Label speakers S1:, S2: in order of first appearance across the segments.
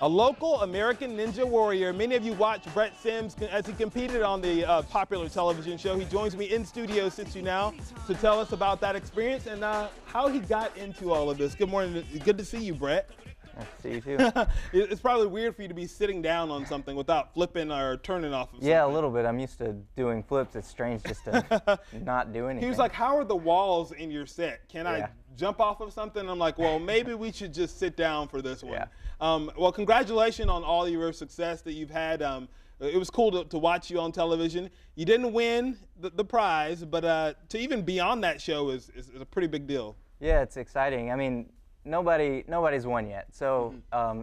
S1: A local American Ninja Warrior. Many of you watched Brett Sims as he competed on the popular television show. He joins me in studio, sits you now, to tell us about that experience and how he got into all of this. Good morning. Good to see you, Brett.
S2: Nice to see you too.
S1: It's probably weird for you to be sitting down on something without flipping or turning off of something.
S2: Yeah, a little bit. I'm used to doing flips. It's strange just to not do anything.
S1: He was like, how are the walls in your set? Can I jump off of something? I'm like, well, maybe we should just sit down for this one.
S2: Yeah.
S1: Well, congratulations on all your success that you've had. It was cool to watch you on television. You didn't win the prize, but to even be on that show is a pretty big deal.
S2: Yeah, it's exciting. I mean, nobody's won yet, so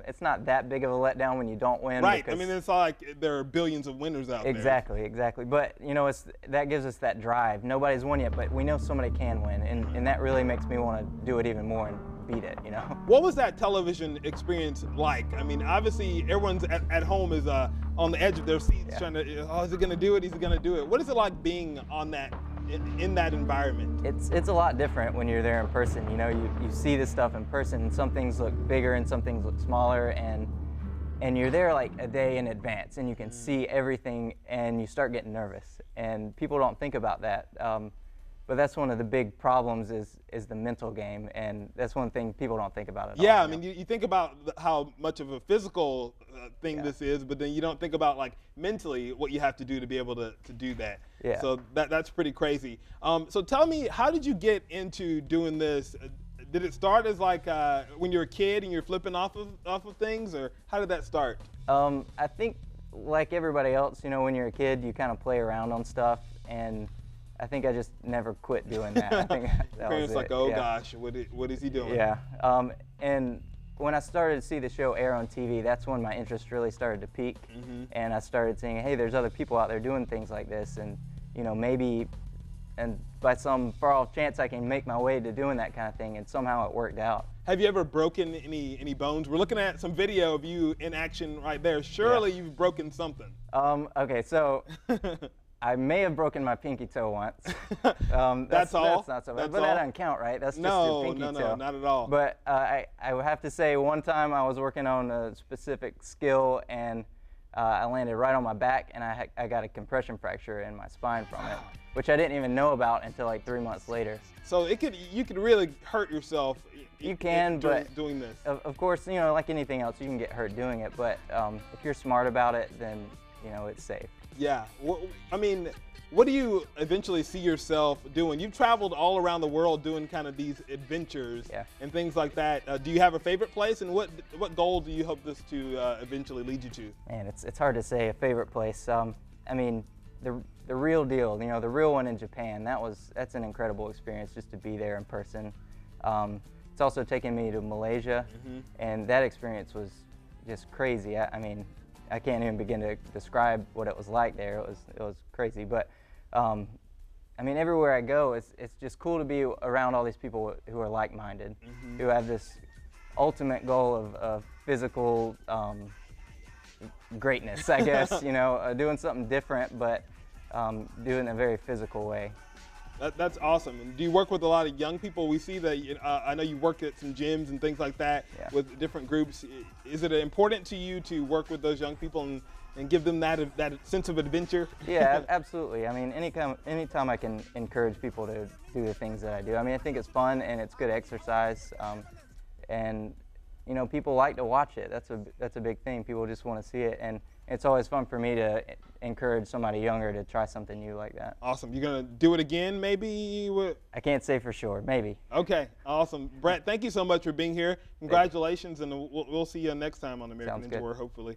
S2: it's not that big of a letdown when you don't win.
S1: Right. I mean, it's not like there are billions of winners out there.
S2: Exactly. But you know, that gives us that drive. Nobody's won yet, but we know somebody can win, and that really makes me want to do it even more and beat it. You know.
S1: What was that television experience like? I mean, obviously everyone's at home is on the edge of their seats trying to, oh, is he going to do it? Is he going to do it? What is it like being on that? In that environment?
S2: It's a lot different when you're there in person. You know, you see this stuff in person, and some things look bigger and some things look smaller, and you're there like a day in advance, and you can see everything, and you start getting nervous. And people don't think about that. But that's one of the big problems is the mental game, and that's one thing people don't think about at all.
S1: Yeah, I mean, you think about how much of a physical thing this is, but then you don't think about like mentally what you have to do to be able to do that.
S2: Yeah.
S1: So that's pretty crazy. So tell me, how did you get into doing this? Did it start as like when you're a kid and you're flipping off of things, or how did that start?
S2: I think like everybody else, you know, when you're a kid, you kind of play around on stuff, and I think I just never quit doing that. I think that
S1: Parents
S2: was
S1: like, oh gosh, what is he doing?
S2: Yeah, and when I started to see the show air on TV, that's when my interest really started to peak, and I started saying, hey, there's other people out there doing things like this, and you know, maybe, and by some far-off chance, I can make my way to doing that kind of thing, and somehow it worked out.
S1: Have you ever broken any bones? We're looking at some video of you in action right there. Surely you've broken something.
S2: Okay, so I may have broken my pinky toe once.
S1: That's all?
S2: That's not so bad, but that doesn't count, right? That's just your pinky toe.
S1: No, not at all.
S2: But I would have to say one time I was working on a specific skill, and I landed right on my back, and I got a compression fracture in my spine from it, which I didn't even know about until like 3 months later.
S1: So you could really hurt yourself.
S2: You can, but
S1: doing this.
S2: Of course, you know, like anything else, you can get hurt doing it. But if you're smart about it, then you know it's safe.
S1: Yeah. I mean, what do you eventually see yourself doing? You've traveled all around the world doing kind of these adventures and things like that. Do you have a favorite place, and what goal do you hope this to eventually lead you to? Man,
S2: it's hard to say a favorite place. I mean, the real deal, you know, the real one in Japan. That's an incredible experience just to be there in person. It's also taken me to Malaysia, and that experience was just crazy. I mean, I can't even begin to describe what it was like there. It was crazy, but I mean, everywhere I go, it's just cool to be around all these people who are like-minded, who have this ultimate goal of physical greatness, I guess. You know, doing something different, but doing it in a very physical way.
S1: That's awesome. And do you work with a lot of young people? We see that, I know you work at some gyms and things like that with different groups. Is it important to you to work with those young people and give them that sense of adventure?
S2: Yeah, absolutely. I mean, anytime I can encourage people to do the things that I do. I mean, I think it's fun and it's good exercise, and you know, people like to watch it. That's a big thing. People just want to see it, and it's always fun for me to encourage somebody younger to try something new like that.
S1: Awesome. You're going to do it again, maybe?
S2: I can't say for sure. Maybe.
S1: Okay. Awesome. Brett, thank you so much for being here. Congratulations, and we'll see you next time on American Ninja Warrior, hopefully.